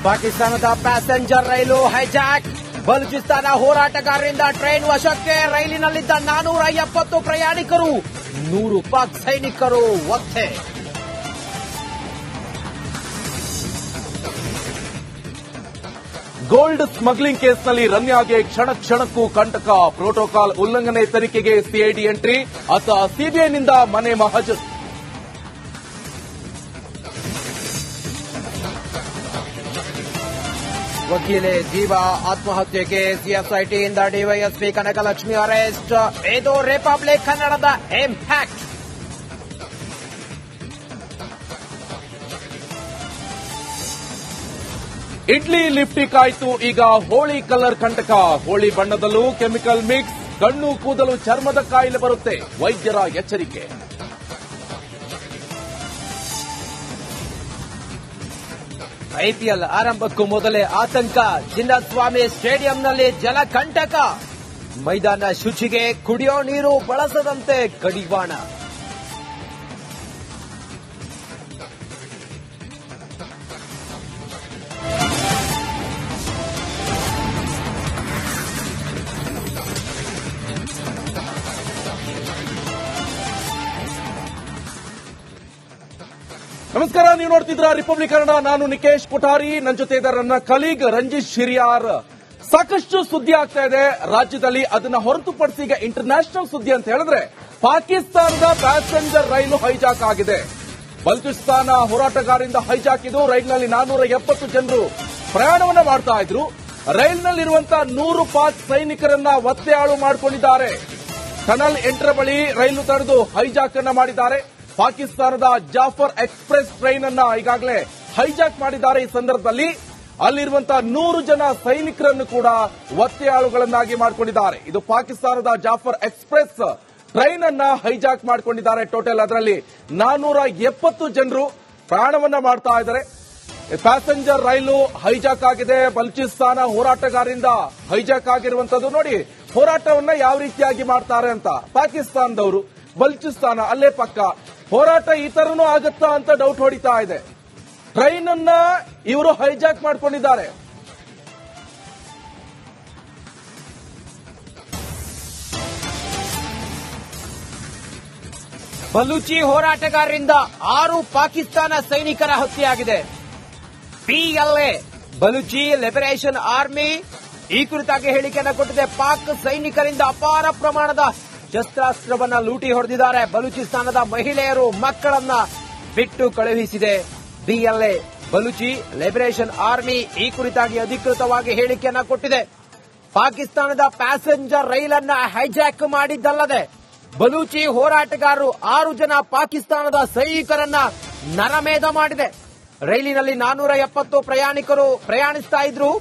ಪಾಕಿಸ್ತಾನದ ಪ್ಯಾಸೆಂಜರ್ ರೈಲು hijack. Balochistan ಹೋರಾಟಗಾರರಿಂದ train ವಶಕ್ಕೆ. ರೈಲಿನಲ್ಲಿದ್ದ 470 ಪ್ರಯಾಣಿಕರು, 100 ಪಾಕ್ ಸೈನಿಕರು ಒತ್ತೆ. ಗೋಲ್ಡ್ ಸ್ಮಗ್ಲಿಂಗ್ ಕೇಸ್ನಲ್ಲಿ ರಮ್ಯಾಗೆ ಕ್ಷಣ ಕ್ಷಣಕ್ಕೂ ಕಂಟಕ. ಪ್ರೋಟೋಕಾಲ್ ಉಲ್ಲಂಘನೆ ತನಿಖೆಗೆ ಸಿಐಡಿ ಎಂಟ್ರಿ. ಅತ ಸಿಬಿಐನಿಂದ ಮನೆ ಮಹಜರು. ವಕೀಲೆ ಜೀವಾ ಆತ್ಮಹತ್ಯೆಗೆ ಸಿಎಸ್ಐಟಿಯಿಂದ ಡಿವೈಎಸ್ಪಿ ಕನಕಲಕ್ಷ್ಮಿ ಅರೆಸ್ಟ್. ಇದು ರಿಪಬ್ಲಿಕ್ ಕನ್ನಡದ ಇಂಪ್ಯಾಕ್ಟ್. ಇಡ್ಲಿ ಲಿಫ್ಟಿಕ್ ಆಯ್ತು, ಈಗ ಹೋಳಿ ಕಲರ್ ಕಂಟಕ. ಹೋಳಿ ಬಣ್ಣದಲ್ಲೂ ಕೆಮಿಕಲ್ ಮಿಕ್ಸ್. ಕಣ್ಣು ಕೂದಲು ಚರ್ಮದ ಕಾಯಿಲೆ ಬರುತ್ತೆ, ವೈದ್ಯರ ಎಚ್ಚರಿಕೆ. ಐಪಿಎಲ್ ಆರಂಭಕ್ಕೂ ಮೊದಲೇ ಆತಂಕ. ಚಿನ್ನಸ್ವಾಮಿ ಸ್ಟೇಡಿಯಂನಲ್ಲಿ ಜಲಕಂಟಕ. ಮೈದಾನ ಶುಚಿಗೆ ಕುಡಿಯೋ ನೀರು ಬಳಸದಂತೆ ಕಡಿವಾಣ. ನಮಸ್ಕಾರ, ನೀವು ನೋಡ್ತಿದ್ರ ರಿಪಬ್ಲಿಕ್ ಕನ್ನಡ. ನಾನು ನಿಕೇಶ್ ಕೊಠಾರಿ, ನನ್ನ ಜೊತೆ ಇದ್ದಾರೆ ನನ್ನ ಕಲೀಗ್ ರಂಜಿತ್ ಶಿರಿಯಾರ್. ಸಾಕಷ್ಟು ಸುದ್ದಿ ಆಗ್ತಾ ಇದೆ ರಾಜ್ಯದಲ್ಲಿ. ಅದನ್ನ ಹೊರತುಪಡಿಸಿ ಈಗ ಇಂಟರ್ನ್ಯಾಷನಲ್ ಸುದ್ದಿ ಅಂತ ಹೇಳಿದ್ರೆ ಪಾಕಿಸ್ತಾನದ ಪ್ಯಾಸೆಂಜರ್ ರೈಲು ಹೈಜಾಕ್ ಆಗಿದೆ. ಬಲೂಚಿಸ್ತಾನ ಹೋರಾಟಗಾರರಿಂದ ಹೈಜಾಕ್ ಇದು. ರೈಲಿನಲ್ಲಿ 470 ಜನರು ಪ್ರಯಾಣವನ್ನ ಮಾಡ್ತಾ ಇದ್ರು. ರೈಲಿನಲ್ಲಿರುವಂತಹ 100 ಪಾಕ್ ಸೈನಿಕರನ್ನ ಒತ್ತೆಯಾಳು ಮಾಡಿಕೊಂಡಿದ್ದಾರೆ. ಟನಲ್ ಎಂಟರ ಬಳಿ ರೈಲು ತಡೆದು ಹೈಜಾಕ್ ಅನ್ನ ಮಾಡಿದ್ದಾರೆ. ಪಾಕಿಸ್ತಾನದ ಜಾಫರ್ ಎಕ್ಸ್ಪ್ರೆಸ್ ಟ್ರೈನ್ ಅನ್ನ ಈಗಾಗಲೇ ಹೈಜಾಕ್ ಮಾಡಿದ್ದಾರೆ. ಈ ಸಂದರ್ಭದಲ್ಲಿ ಅಲ್ಲಿರುವಂತಹ 100 ಜನ ಸೈನಿಕರನ್ನು ಕೂಡ ಒತ್ತೆಯಾಳುಗಳನ್ನಾಗಿ ಮಾಡಿಕೊಂಡಿದ್ದಾರೆ. ಇದು ಪಾಕಿಸ್ತಾನದ ಜಾಫರ್ ಎಕ್ಸ್ಪ್ರೆಸ್ ಟ್ರೈನ್ ಅನ್ನ ಹೈಜಾಕ್ ಮಾಡಿಕೊಂಡಿದ್ದಾರೆ. ಟೋಟಲ್ ಅದರಲ್ಲಿ 470 ಜನರು ಪ್ರಯಾಣವನ್ನ ಮಾಡ್ತಾ ಇದ್ದಾರೆ. ಪ್ಯಾಸೆಂಜರ್ ರೈಲು ಹೈಜಾಕ್ ಆಗಿದೆ. ಬಲೂಚಿಸ್ತಾನ ಹೋರಾಟಗಾರರಿಂದ ಹೈಜಾಕ್ ಆಗಿರುವಂತದ್ದು. ನೋಡಿ ಹೋರಾಟವನ್ನ ಯಾವ ರೀತಿಯಾಗಿ ಮಾಡ್ತಾರೆ ಅಂತ. ಪಾಕಿಸ್ತಾನದವರು, ಬಲೂಚಿಸ್ತಾನ ಅಲ್ಲೇ ಪಕ್ಕ. ಹೋರಾಟ ಈ ತರನೂ ಆಗುತ್ತಾ ಅಂತ ಡೌಟ್ ಹೊಡಿತಾ ಇದೆ. ಟ್ರೈನ್ ಅನ್ನ ಇವರು ಹೈಜಾಕ್ ಮಾಡಿಕೊಂಡಿದ್ದಾರೆ. ಬಲೂಚಿ ಹೋರಾಟಗಾರರಿಂದ 6 ಪಾಕಿಸ್ತಾನ ಸೈನಿಕರ ಹತ್ಯೆಯಾಗಿದೆ. PLA ಬಲೂಚಿ ಲಿಬರೇಷನ್ ಆರ್ಮಿ ಈ ಕುರಿತಾಗಿ ಹೇಳಿಕೆಯನ್ನು ಕೊಟ್ಟಿದೆ. ಪಾಕ್ ಸೈನಿಕರಿಂದ ಅಪಾರ ಪ್ರಮಾಣದ ಶಸ್ತ್ರಾಸ್ತ್ರವನ್ನ ಲೂಟಿ ಹೊಡೆದಿದ್ದಾರೆ. ಬಲೂಚಿಸ್ತಾನದ ಮಹಿಳೆಯರು, ಮಕ್ಕಳನ್ನ ಬಿಟ್ಟು ಕಳುಹಿಸಿದೆ PLA ಬಲೂಚಿ ಲಿಬರೇಷನ್ ಆರ್ಮಿ. ಈ ಕುರಿತಾಗಿ ಅಧಿಕೃತವಾಗಿ ಹೇಳಿಕೆಯನ್ನ ಕೊಟ್ಟಿದೆ. ಪಾಕಿಸ್ತಾನದ ಪ್ಯಾಸೆಂಜರ್ ರೈಲನ್ನ ಹೈಜಾಕ್ ಮಾಡಿದ್ದಲ್ಲದೆ ಬಲೂಚಿ ಹೋರಾಟಗಾರರು 6 ಜನ ಪಾಕಿಸ್ತಾನದ ಸೈನಿಕರನ್ನ ನರಮೇಧ ಮಾಡಿದೆ. ರೈಲಿನಲ್ಲಿ 470 ಪ್ರಯಾಣಿಕರು ಪ್ರಯಾಣಿಸ್ತಾ ಇದ್ರು.